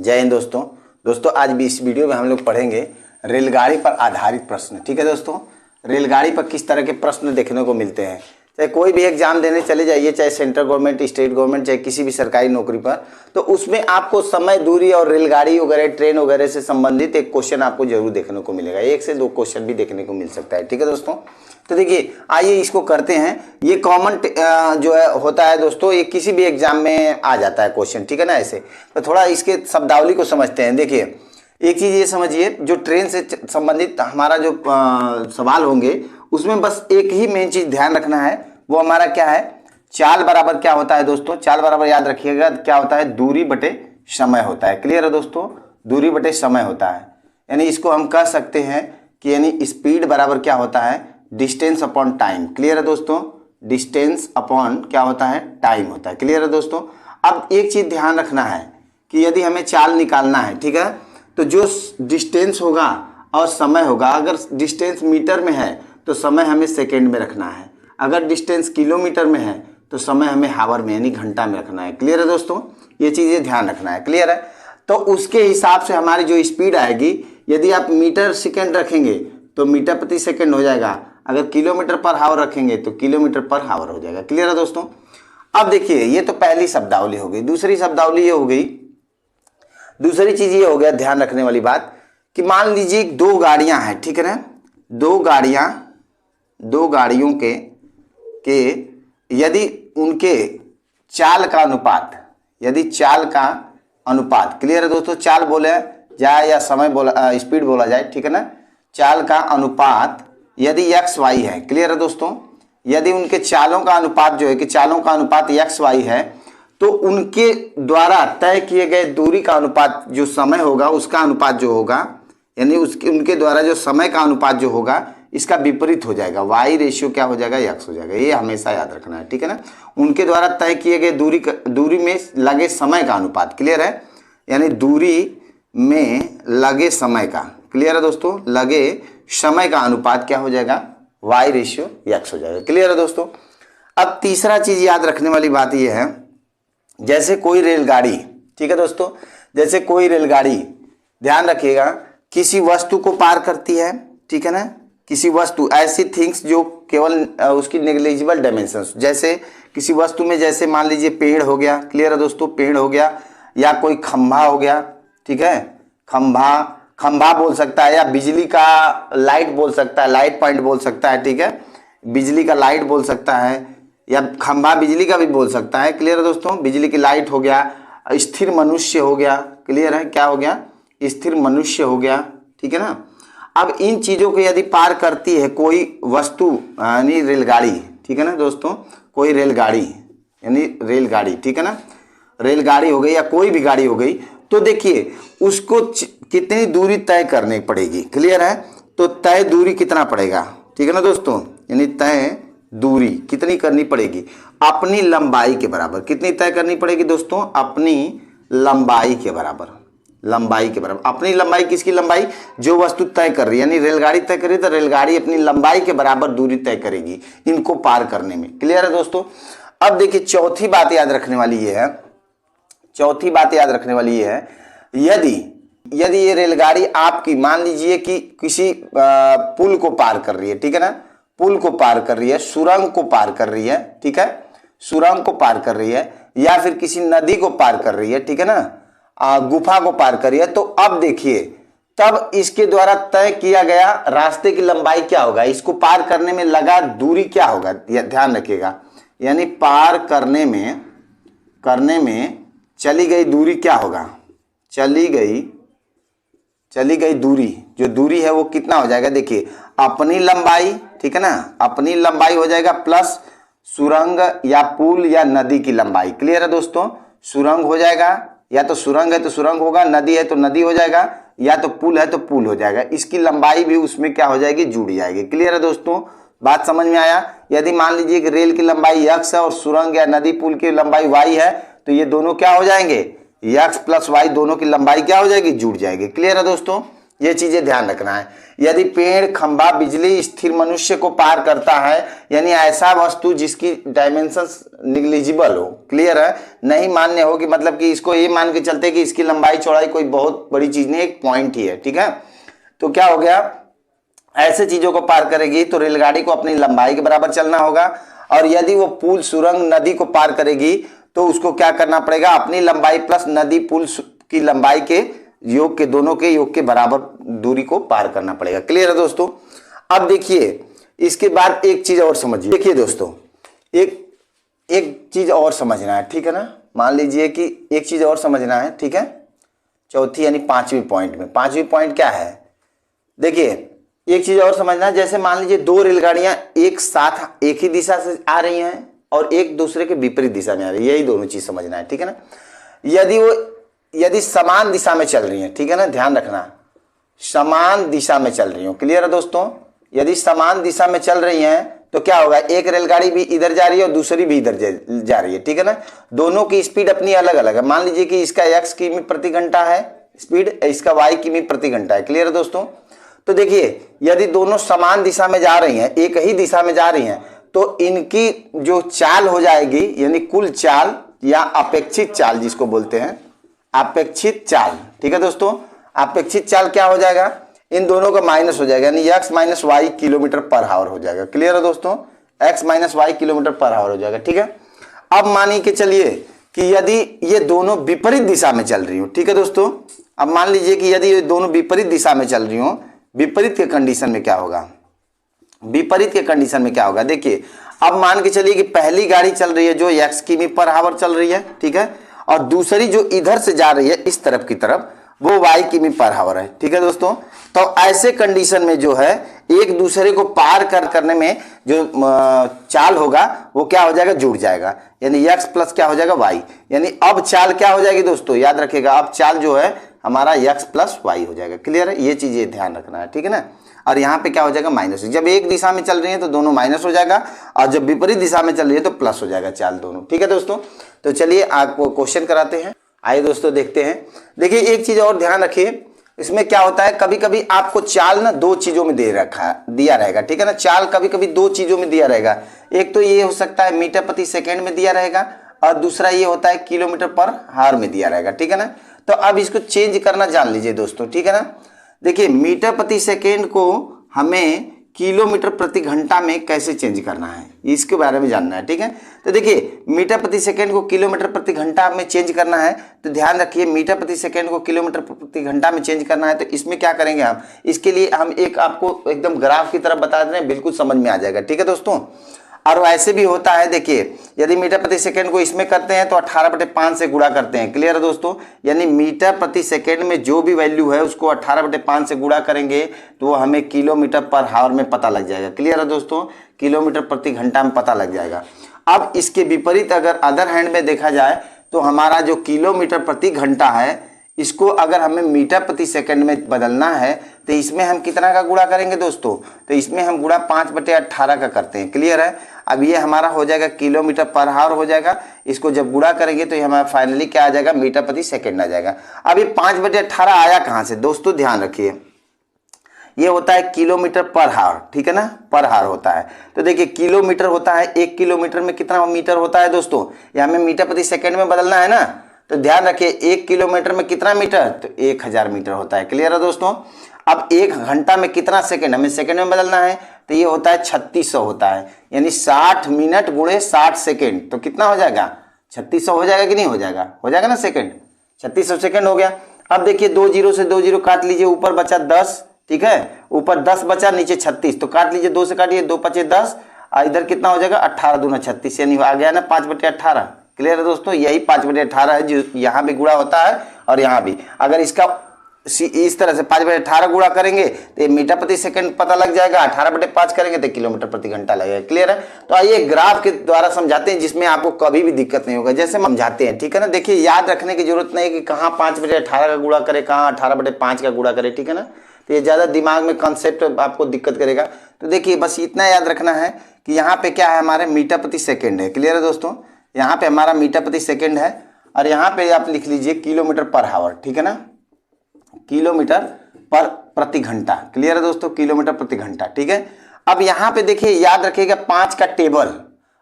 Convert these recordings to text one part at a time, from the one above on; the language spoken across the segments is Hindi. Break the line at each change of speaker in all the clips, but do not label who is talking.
जय हिंद दोस्तों। दोस्तों आज भी इस वीडियो में हम लोग पढ़ेंगे रेलगाड़ी पर आधारित प्रश्न। ठीक है दोस्तों, रेलगाड़ी पर किस तरह के प्रश्न देखने को मिलते हैं। चाहे कोई भी एग्जाम देने चले जाइए, चाहे सेंट्रल गवर्नमेंट, स्टेट गवर्नमेंट, चाहे किसी भी सरकारी नौकरी पर, तो उसमें आपको समय, दूरी और रेलगाड़ी वगैरह, ट्रेन वगैरह से संबंधित एक क्वेश्चन आपको जरूर देखने को मिलेगा। 1 से 2 क्वेश्चन भी देखने को मिल सकता है। ठीक है दोस्तों, तो देखिए आइए इसको करते हैं। ये कॉमन जो है होता है दोस्तों, ये किसी भी एग्जाम में आ जाता है क्वेश्चन। ठीक है ना। ऐसे तो थोड़ा इसके शब्दावली को समझते हैं। देखिए एक चीज ये समझिए, जो ट्रेन से संबंधित हमारा जो सवाल होंगे उसमें बस एक ही मेन चीज ध्यान रखना है, वो हमारा क्या है, चाल बराबर क्या होता है दोस्तों। चाल बराबर याद रखिएगा क्या होता है, दूरी बटे समय होता है। क्लियर है दोस्तों, दूरी बटे समय होता है। यानी इसको हम कह सकते हैं कि यानी स्पीड बराबर क्या होता है, डिस्टेंस अपॉन टाइम। क्लियर है दोस्तों, डिस्टेंस अपॉन क्या होता है, टाइम होता है। क्लियर है दोस्तों। अब एक चीज ध्यान रखना है कि यदि हमें चाल निकालना है, ठीक है, तो जो डिस्टेंस होगा और समय होगा, अगर डिस्टेंस मीटर में है तो समय हमें सेकेंड में रखना है, अगर डिस्टेंस किलोमीटर में है तो समय हमें हावर में यानी घंटा में रखना है। क्लियर है दोस्तों, ये चीजें ध्यान रखना है। क्लियर है। तो उसके हिसाब से हमारी जो स्पीड आएगी, यदि आप मीटर सेकेंड रखेंगे तो मीटर प्रति सेकेंड हो जाएगा, अगर किलोमीटर पर हावर रखेंगे तो किलोमीटर पर हावर हो जाएगा। क्लियर है दोस्तों। अब देखिए ये तो पहली शब्दावली हो गई। दूसरी शब्दावली ये हो गई, दूसरी चीज ये हो गया ध्यान रखने वाली बात कि मान लीजिए 2 गाड़ियां हैं, ठीक है ना, 2 गाड़ियों के यदि उनके चाल का अनुपात, यदि चाल का अनुपात, क्लियर है दोस्तों, चाल बोले जाए या समय बोला, स्पीड बोला जाए, ठीक है ना, चाल का अनुपात यदि एक्स वाई है। क्लियर है दोस्तों, यदि उनके चालों का अनुपात जो है कि चालों का अनुपात एक्स वाई है, तो उनके द्वारा तय किए गए दूरी का अनुपात जो समय होगा उसका अनुपात जो होगा, यानी उनके द्वारा जो समय का अनुपात जो होगा इसका विपरीत हो जाएगा, वाई रेशियो क्या हो जाएगा, एक्स हो जाएगा। ये हमेशा याद रखना है। ठीक है ना। उनके द्वारा तय किए गए दूरी में लगे समय का अनुपात। क्लियर है, यानी दूरी में लगे समय का, क्लियर है दोस्तों, लगे समय का अनुपात क्या हो जाएगा, वाई रेशियो एक्स हो जाएगा। क्लियर है दोस्तों। अब तीसरा चीज याद रखने वाली बात यह है, जैसे कोई रेलगाड़ी, ठीक है दोस्तों, जैसे कोई रेलगाड़ी ध्यान रखिएगा किसी वस्तु को पार करती है, ठीक है ना, किसी वस्तु, ऐसी थिंग्स जो केवल उसकी नेग्लिजिबल डायमेंशंस, जैसे किसी वस्तु में, जैसे मान लीजिए पेड़ हो गया, क्लियर है दोस्तों, पेड़ हो गया, या कोई खंभा हो गया, ठीक है, खंभा बोल सकता है, या बिजली का लाइट बोल सकता है, लाइट पॉइंट बोल सकता है, ठीक है, बिजली का लाइट बोल सकता है, या खंभा बिजली का भी बोल सकता है। क्लियर है दोस्तों, बिजली की लाइट हो गया, स्थिर मनुष्य हो गया, क्लियर है, क्या हो गया, स्थिर मनुष्य हो गया, ठीक है ना। अब इन चीजों को यदि पार करती है कोई वस्तु यानी रेलगाड़ी, ठीक है ना दोस्तों, कोई रेलगाड़ी यानी रेलगाड़ी, ठीक है ना, रेलगाड़ी हो गई या कोई भी गाड़ी हो गई, तो देखिए उसको कितनी दूरी तय करनी पड़ेगी। क्लियर है, तो तय दूरी कितना पड़ेगा, ठीक है ना दोस्तों, यानी तय दूरी कितनी करनी पड़ेगी, अपनी लंबाई के बराबर। कितनी तय करनी पड़ेगी दोस्तों, अपनी लंबाई के बराबर, लंबाई के बराबर। अपनी लंबाई, किसकी लंबाई, जो वस्तु तय कर रही है, यानी रेलगाड़ी तय कर रही है तो रेलगाड़ी अपनी लंबाई के बराबर दूरी तय करेगी इनको पार करने में। क्लियर है दोस्तों। अब देखिए चौथी बात याद रखने वाली ये है, चौथी बात याद रखने वाली ये है, यदि ये रेलगाड़ी आपकी, मान लीजिए कि किसी पुल को पार कर रही है, ठीक है ना, पुल को पार कर रही है, सुरंग को पार कर रही है, ठीक है, सुरंग को पार कर रही है, या फिर किसी नदी को पार कर रही है, ठीक है ना, गुफा को पार कर रही है, तो अब देखिए तब इसके द्वारा तय किया गया रास्ते की लंबाई क्या होगा, इसको पार करने में लगा दूरी क्या होगा, ध्यान रखिएगा, यानी पार करने में चली गई दूरी क्या होगा, चली गई दूरी, जो दूरी है वो कितना हो जाएगा, देखिए अपनी लंबाई, ठीक है ना, अपनी लंबाई हो जाएगा प्लस सुरंग या पुल या नदी की लंबाई। क्लियर है दोस्तों, सुरंग हो जाएगा, या तो सुरंग है तो सुरंग होगा, नदी है तो नदी हो जाएगा, या तो पुल है तो पुल हो जाएगा, इसकी लंबाई भी उसमें क्या हो जाएगी, जुड़ जाएगी। क्लियर है दोस्तों, बात समझ में आया। यदि मान लीजिए कि रेल की लंबाई x है और सुरंग या नदी पुल की लंबाई y है, तो ये दोनों क्या हो जाएंगे, x प्लस y, दोनों की लंबाई क्या हो जाएगी, जुड़ जाएगी। क्लियर है दोस्तों, ये चीजें ध्यान रखना है। यदि पेड़, खंभा, बिजली स्थिर मनुष्य को पार करता है, यानी ऐसा वस्तु जिसकी डायमेंशंस निग्लिजिबल हो, क्लियर है, नहीं मान्य हो कि मतलब कि इसको ये मान के चलते कि इसकी लंबाई चौड़ाई कोई बहुत बड़ी चीज नहीं, एक पॉइंट ही है, ठीक है। तो क्या हो गया, ऐसे चीजों को पार करेगी तो रेलगाड़ी को अपनी लंबाई के बराबर चलना होगा, और यदि वो पुल, सुरंग, नदी को पार करेगी तो उसको क्या करना पड़ेगा, अपनी लंबाई प्लस नदी पुल की लंबाई के योग के, दोनों के योग के बराबर दूरी को पार करना पड़ेगा। क्लियर है दोस्तों। अब देखिए इसके बाद एक चीज और समझिए। देखिए दोस्तों, एक चीज और समझना है, ठीक है ना। मान लीजिए कि एक चीज और समझना है, ठीक है, चौथी यानी पांचवी पॉइंट में। पांचवी पॉइंट क्या है, देखिए एक चीज और समझना है। जैसे मान लीजिए दो रेलगाड़ियां एक साथ एक ही दिशा से आ रही हैं और एक दूसरे के विपरीत दिशा में आ रही है, यही दोनों चीज समझना है, ठीक है ना। यदि समान दिशा में चल रही है, ठीक है ना, ध्यान रखना, समान दिशा में चल रही हो, क्लियर है दोस्तों। यदि समान दिशा में चल रही हैं तो क्या होगा, एक रेलगाड़ी भी इधर जा रही है और दूसरी भी इधर जा रही है, ठीक है ना। दोनों की स्पीड अपनी अलग अलग है। मान लीजिए कि इसका x किमी प्रति घंटा है स्पीड, इसका y किमी प्रति घंटा है, क्लियर है दोस्तों। तो देखिए यदि दोनों समान दिशा में जा रही हैं, एक ही दिशा में जा रही हैं, तो इनकी जो चाल हो जाएगी, यानी कुल चाल या अपेक्षित चाल जिसको बोलते हैं, अपेक्षित चाल, ठीक है दोस्तों। अपेक्षित चाल क्या हो जाएगा, इन दोनों का माइनस हो जाएगा, यानी x minus Y kilometre per hour हो जाएगा। क्लियर है दोस्तों, x minus Y kilometre per hour हो जाएगा, ठीक है। अब मानिए कि चलिए कि यदि ये दोनों विपरीत दिशा में चल रही हो, ठीक है दोस्तों। अब मान लीजिए कि यदि ये दोनों विपरीत दिशा में चल रही हो, विपरीत के कंडीशन में क्या होगा, विपरीत के कंडीशन में क्या होगा, देखिए अब मान के चलिए कि पहली गाड़ी चल रही है जो x किमी पर आवर चल रही है, ठीक है, और दूसरी जो इधर से जा रही है इस तरफ की तरफ, वो y किमी पर आवर है, ठीक है दोस्तों। तो ऐसे कंडीशन में जो है एक दूसरे को पार करने में जो चाल होगा वो क्या हो जाएगा, जुड़ जाएगा, यानी x प्लस क्या हो जाएगा y, यानी अब चाल क्या हो जाएगी दोस्तों, याद रखिएगा, अब चाल जो है हमारा x प्लस वाई हो जाएगा। क्लियर है, ये चीजें ध्यान रखना है, ठीक है ना। और यहाँ पे क्या हो जाएगा, माइनस। जब एक दिशा में चल रही है तो दोनों माइनस हो जाएगा, और जब विपरीत दिशा में चल रही है तो प्लस हो जाएगा चाल दोनों, ठीक है दोस्तों। तो चलिए आपको क्वेश्चन कराते हैं, आइए दोस्तों देखते हैं। देखिए एक चीज और ध्यान रखिए, इसमें क्या होता है, कभी कभी आपको चाल ना दो चीजों में दिया रहेगा, ठीक है ना। चाल कभी कभी दो चीजों में दिया रहेगा, एक तो ये हो सकता है मीटर प्रति सेकेंड में दिया रहेगा, और दूसरा ये होता है किलोमीटर पर आवर में दिया रहेगा, ठीक है ना। तो अब इसको चेंज करना जान लीजिए दोस्तों, ठीक है ना। देखिए मीटर प्रति सेकेंड को हमें किलोमीटर प्रति घंटा में कैसे चेंज करना है, इसके बारे में जानना है, ठीक है। तो देखिए मीटर प्रति सेकेंड को किलोमीटर प्रति घंटा में चेंज करना है, तो ध्यान रखिए मीटर प्रति सेकेंड को किलोमीटर प्रति घंटा में चेंज करना है, तो इसमें क्या करेंगे हम, इसके लिए हम एक आपको एकदम ग्राफ की तरफ बता दे रहे हैं, बिल्कुल समझ में आ जाएगा, ठीक है दोस्तों। और ऐसे भी होता है, देखिए यदि मीटर प्रति सेकेंड को इसमें करते हैं तो 18/5 से गुणा करते हैं, क्लियर है दोस्तों। यानी मीटर प्रति सेकेंड में जो भी वैल्यू है उसको 18/5 से गुणा करेंगे तो वो हमें किलोमीटर पर आवर में पता लग जाएगा, क्लियर है दोस्तों, किलोमीटर प्रति घंटा में पता लग जाएगा। अब इसके विपरीत अगर अदर हैंड में देखा जाए तो हमारा जो किलोमीटर प्रति घंटा है, इसको अगर हमें मीटर प्रति सेकंड में बदलना है तो इसमें हम कितना का गुणा करेंगे दोस्तों, तो इसमें हम गुणा 5/18 का करते हैं, क्लियर है। अब ये हमारा हो जाएगा किलोमीटर पर आवर हो जाएगा, इसको जब गुणा करेंगे तो ये हमारा फाइनली क्या आ जाएगा, मीटर प्रति सेकंड आ जाएगा। अब ये 5/18 आया कहाँ से दोस्तों, ध्यान रखिए, ये होता है किलोमीटर पर आवर, ठीक है ना, पर आवर होता है। तो देखिए किलोमीटर होता है, 1 किलोमीटर में कितना मीटर होता है दोस्तों, ये हमें मीटर प्रति सेकंड में बदलना है ना, तो ध्यान रखिए 1 किलोमीटर में कितना मीटर, तो 1000 मीटर होता है, क्लियर है दोस्तों। अब 1 घंटा में कितना सेकंड, हमें सेकंड में बदलना है, तो ये होता है 3600 होता है, यानी 60 मिनट गुणे 60 सेकंड, तो कितना हो जाएगा, 3600 हो जाएगा कि नहीं हो जाएगा, हो जाएगा ना सेकंड, 3600 सेकंड हो गया। अब देखिए 2 जीरो से 2 जीरो काट लीजिए, ऊपर बचा 10, ठीक है, ऊपर 10 बचा, नीचे 36, तो काट लीजिए, 2 से काटिए, 2 × 5 = 10, इधर कितना हो जाएगा 18 दूना 36, यानी आ गया ना 5/18, क्लियर है दोस्तों। यही 5/18 है जो यहाँ भी गुणा होता है और यहाँ भी। अगर इसका इस तरह से 5/18 गुणा करेंगे तो मीटर प्रति सेकंड पता लग जाएगा, 18/5 करेंगे तो किलोमीटर प्रति घंटा लगेगा, क्लियर है। तो आइए ग्राफ के द्वारा समझाते हैं जिसमें आपको कभी भी दिक्कत नहीं होगा, जैसे समझाते हैं, ठीक है ना। देखिए याद रखने की जरूरत नहीं है कि कहाँ 5/18 का गुणा करे, कहाँ 18/5 का गुणा करे, ठीक है ना। तो ये ज़्यादा दिमाग में कंसेप्ट आपको दिक्कत करेगा। तो देखिए बस इतना याद रखना है कि यहाँ पे क्या है, हमारे मीटर प्रति सेकेंड है, क्लियर है दोस्तों। यहाँ पे हमारा मीटर प्रति सेकेंड है और यहाँ पे आप लिख लीजिए किलोमीटर पर आवर, ठीक है ना, किलोमीटर पर प्रति घंटा। क्लियर है दोस्तों, किलोमीटर प्रति घंटा। ठीक है, अब यहाँ पे देखिए याद रखिएगा 5 का टेबल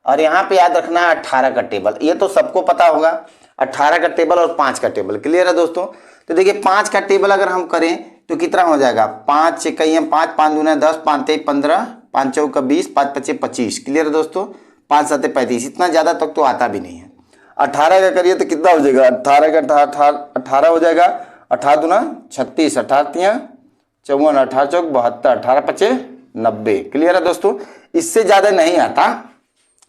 और यहाँ पे याद रखना है 18 का टेबल। ये तो सबको पता होगा, 18 का टेबल और 5 का टेबल। क्लियर है दोस्तों, तो देखिए 5 का टेबल अगर हम करें तो कितना हो जाएगा, 5 6 5, 5 दूना 10, 5 3 15, 5 चौका 20, 5 5 25। क्लियर है दोस्तों, 5 7 35। इतना ज़्यादा तक तो आता भी नहीं है। 18 का करिए तो कितना हो जाएगा, 18 का 18 हो जाएगा, 18 दूना 36, 18 तियाँ 54, 18 चौक 72, 18 पचे 90। क्लियर है दोस्तों, इससे ज़्यादा नहीं आता,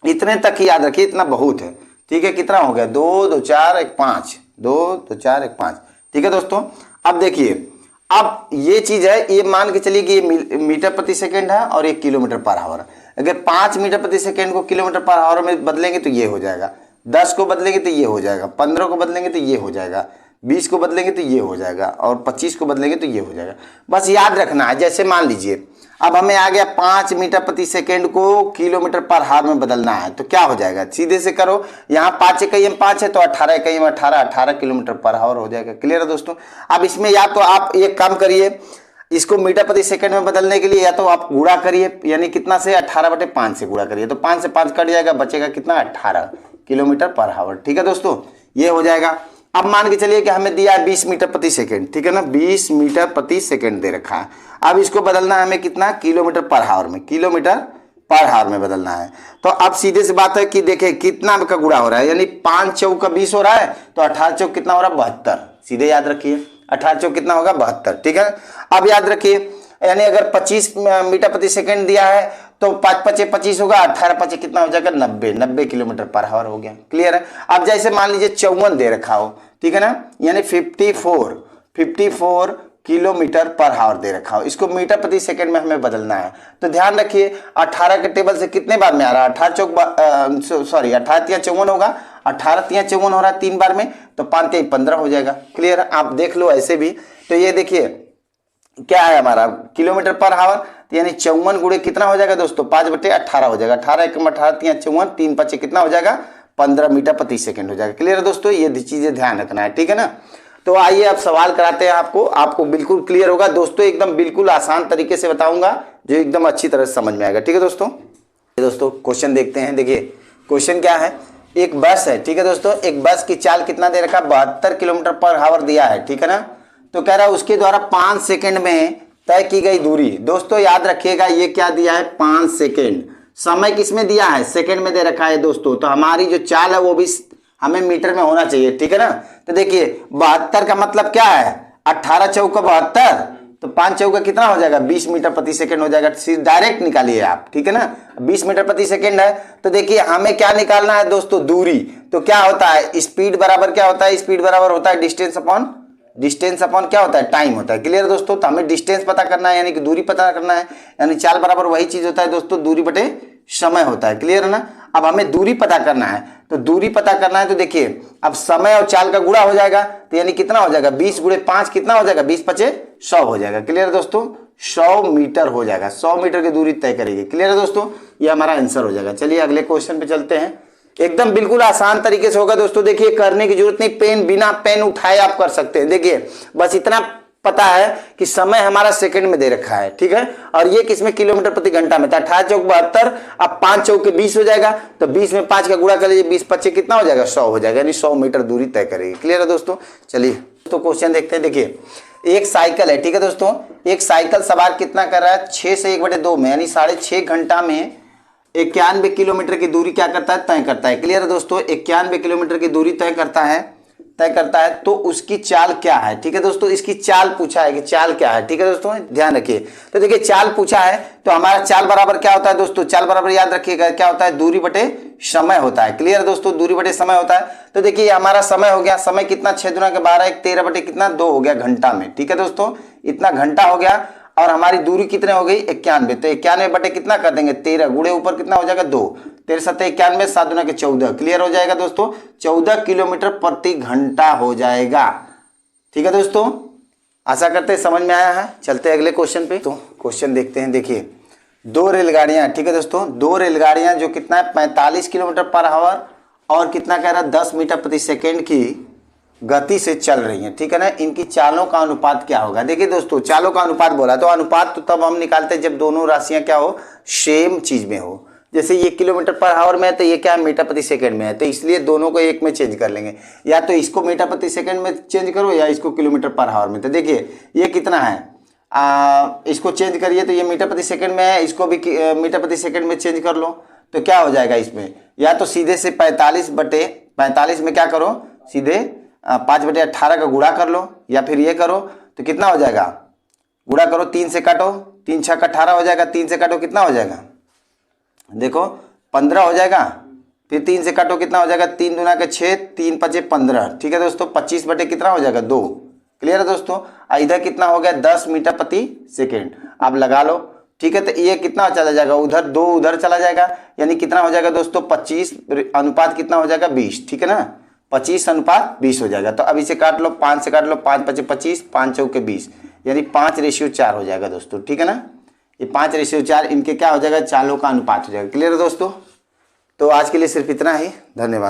इतने तक ही याद रखिए, इतना बहुत है। ठीक है, कितना हो गया, 2 2 4 1 5, 2 2 4 1 5। ठीक है दोस्तों, अब देखिए, अब ये चीज है, ये मान के चलिए कि ये मीटर प्रति सेकंड है और ये किलोमीटर पर आवर। अगर 5 मीटर प्रति सेकंड को किलोमीटर पर आवर में बदलेंगे तो ये हो जाएगा, 10 को बदलेंगे तो ये हो जाएगा, 15 को बदलेंगे तो ये हो जाएगा, 20 को बदलेंगे तो ये हो जाएगा और 25 को बदलेंगे तो ये हो जाएगा। बस याद रखना है, जैसे मान लीजिए अब हमें आ गया 5 मीटर प्रति सेकंड को किलोमीटर पर हावर में बदलना है, तो क्या हो जाएगा, सीधे से करो, यहाँ 5 इकाई में 5 है तो 18 इकाई में 18 किलोमीटर पर हावर हो जाएगा। क्लियर है दोस्तों, अब इसमें या तो आप एक काम करिए, इसको मीटर प्रति सेकंड में बदलने के लिए या तो आप गुणा करिए, यानी कितना से 18/5 से गुणा करिए, तो 5 से 5 कट जाएगा, बचेगा कितना, 18 किलोमीटर पर हावर। ठीक है दोस्तों, ये हो जाएगा। अब मान के चलिए कि हमें दिया है 20 मीटर प्रति सेकंड, ठीक है ना, 20 मीटर प्रति सेकंड दे रखा है। अब इसको बदलना है हमें कितना, किलोमीटर पर हावर में, किलोमीटर पर हावर में बदलना है। तो अब सीधे से बात है कि देखें कितना का गुणा हो रहा है, यानी 5 चौका 20 हो रहा है, तो 18 चौक कितना हो रहा है, 72। सीधे याद रखिए 18 चौक कितना होगा, 72। ठीक है, अब याद रखिए, यानी अगर 25 मीटर प्रति सेकंड दिया है तो 5 5 25 होगा, 18 5 कितना हो जाएगा, 90 किलोमीटर पर हावर हो गया। क्लियर है। अब जैसे मान लीजिए 54 दे रखा हो, ठीक है ना, यानी 54 किलोमीटर पर हावर दे रखा हो, इसको मीटर प्रति सेकंड में हमें बदलना है। तो ध्यान रखिए 18 के टेबल से कितने बार में आ रहा है, 18 तिया 54 होगा, 18 तिया 54 हो रहा है 3 बार में, तो 5 तिया 15 हो जाएगा। क्लियर है, आप देख लो ऐसे भी। तो ये देखिए क्या है हमारा, किलोमीटर पर हावर, यानी 54 गुणे कितना हो जाएगा दोस्तों, 5/18 हो जाएगा, 18 1 18 तिया 54, 3 5 कितना हो जाएगा, 15 मीटर प्रति सेकंड हो जाएगा। क्लियर है दोस्तों, ये चीजें ध्यान रखना है। ठीक है ना, तो आइए अब सवाल कराते हैं आपको बिल्कुल क्लियर होगा दोस्तों, एकदम बिल्कुल आसान तरीके से बताऊंगा जो एकदम अच्छी तरह से समझ में आएगा। ठीक है दोस्तों, क्वेश्चन देखते हैं। देखिए क्वेश्चन क्या है, एक बस है, ठीक है दोस्तों, एक बस की चाल कितना दे रखा, 72 किलोमीटर पर हावर दिया है। ठीक है ना, तो कह रहा है उसके द्वारा 5 सेकंड में तय की गई दूरी। दोस्तों याद रखिएगा ये क्या दिया है, 5 सेकंड। समय किसमें दिया है, सेकंड में दे रखा है दोस्तों, तो हमारी जो चाल है वो भी हमें मीटर में होना चाहिए। ठीक है ना, तो देखिए 72 का मतलब क्या है, 18 चौका 72, तो 5 चौका कितना हो जाएगा, 20 मीटर प्रति सेकंड हो जाएगा। डायरेक्ट निकालिए आप। ठीक है ना, 20 मीटर प्रति सेकंड है, तो देखिए हमें क्या निकालना है दोस्तों, दूरी। तो क्या होता है, स्पीड बराबर क्या होता है, स्पीड बराबर होता है डिस्टेंस अपॉन क्या होता है, टाइम होता है। क्लियर है दोस्तों, तो हमें डिस्टेंस पता करना है, यानी कि दूरी पता करना है, यानी चाल बराबर वही चीज होता है दोस्तों, दूरी बटे समय होता है। क्लियर है ना, अब हमें दूरी पता करना है, तो दूरी पता करना है तो देखिए अब समय और चाल का गुणा हो जाएगा, तो यानी कितना हो जाएगा, 20 गुणे 5 कितना हो जाएगा, 20 5 100 हो जाएगा। क्लियर है दोस्तों, 100 मीटर हो जाएगा, 100 मीटर की दूरी तय करेगी। क्लियर है दोस्तों, ये हमारा आंसर हो जाएगा। चलिए अगले क्वेश्चन पे चलते हैं, एकदम बिल्कुल आसान तरीके से होगा दोस्तों। देखिए करने की जरूरत नहीं, पेन बिना पेन उठाए आप कर सकते हैं। देखिए बस इतना पता है कि समय हमारा सेकंड में दे रखा है, ठीक है, और ये किसमें, किलोमीटर प्रति घंटा में। 18 चौक 72, अब 5 चौक 20 हो जाएगा, तो 20 में 5 का गुणा कर लीजिए, 20 25 कितना हो जाएगा, 100 हो जाएगा, यानी 100 मीटर दूरी तय करेगी। क्लियर है दोस्तों, चलिए तो क्वेश्चन देखते हैं। देखिए एक साइकिल है, ठीक है दोस्तों, एक साइकिल सवार कितना कर रहा है, 6 से 1/2 में, यानी 6.5 घंटा में 91 किलोमीटर की दूरी क्या करता है, तय करता है। क्लियर है दोस्तों, 91 किलोमीटर की दूरी तय करता है, तो उसकी चाल क्या है। ठीक है दोस्तों, इसकी चाल पूछा है कि चाल क्या है। ठीक है दोस्तों, ध्यान रखिए। तो देखिए चाल पूछा है, तो हमारा चाल बराबर क्या होता है दोस्तों, चाल बराबर याद रखिएगा क्या होता है, दूरी बटे समय होता है। क्लियर है दोस्तों, दूरी बटे समय होता है। तो देखिए हमारा समय हो गया, समय कितना, 6 दूना के 12, 1 13 बटे कितना 2 हो गया घंटा में। ठीक है दोस्तों, इतना घंटा हो गया, और हमारी दूरी कितने हो गई, 91, तो 91 बटे कितना कर देंगे, 13 गुणे ऊपर कितना हो जाएगा, 2, 13 7 91, 7 दूना के 14। क्लियर हो जाएगा दोस्तों, 14 किलोमीटर प्रति घंटा हो जाएगा। ठीक है दोस्तों, आशा करते हैं समझ में आया है। चलते हैं अगले क्वेश्चन पे, तो क्वेश्चन देखते हैं। देखिए 2 रेलगाड़ियां, ठीक है दोस्तों, 2 रेलगाड़ियां जो कितना है, 45 किलोमीटर पर आवर और कितना कह रहा है, 10 मीटर प्रति सेकेंड की गति से चल रही हैं, ठीक है ना, इनकी चालों का अनुपात क्या होगा। देखिए दोस्तों, चालों का अनुपात बोला तो अनुपात तो तब हम निकालते हैं जब दोनों राशियां क्या हो, सेम चीज में हो। जैसे ये किलोमीटर पर आवर में है तो ये क्या है, मीटर प्रति सेकंड में है, तो इसलिए दोनों को एक में चेंज कर लेंगे। या तो इसको मीटर प्रति सेकंड में चेंज करो या इसको किलोमीटर पर आवर में। तो देखिए ये कितना है, इसको चेंज करिए तो ये मीटर प्रति सेकंड में है, इसको भी मीटर प्रति सेकंड में चेंज कर लो तो क्या हो जाएगा इसमें, या तो सीधे से 45/45 में क्या करो, सीधे 5/18 का गुणा कर लो, या फिर ये करो तो कितना हो जाएगा, गुणा करो, 3 से काटो, 3 6 18 हो जाएगा, 3 से काटो कितना हो जाएगा, देखो 15 हो जाएगा, फिर 3 से काटो कितना हो जाएगा, 3 दूना के 6, 3 5 15, ठीक है दोस्तों, 25 बटे कितना हो जाएगा 2। क्लियर है दोस्तों। इधर कितना हो गया 10 मीटर प्रति सेकेंड, आप लगा लो, ठीक है। तो ये कितना चला जाएगा, उधर 2 उधर चला जाएगा, यानी कितना हो जाएगा दोस्तों 25 अनुपात कितना हो जाएगा 20, ठीक है ना, 25:20 हो जाएगा। तो अब इसे काट लो, 5 से काट लो, 5 5 25, 5 चौके 20, यानी 5:4 हो जाएगा दोस्तों, ठीक है ना। ये 5:4 इनके क्या हो जाएगा, चालों का अनुपात हो जाएगा। क्लियर है दोस्तों। तो आज के लिए सिर्फ इतना ही, धन्यवाद।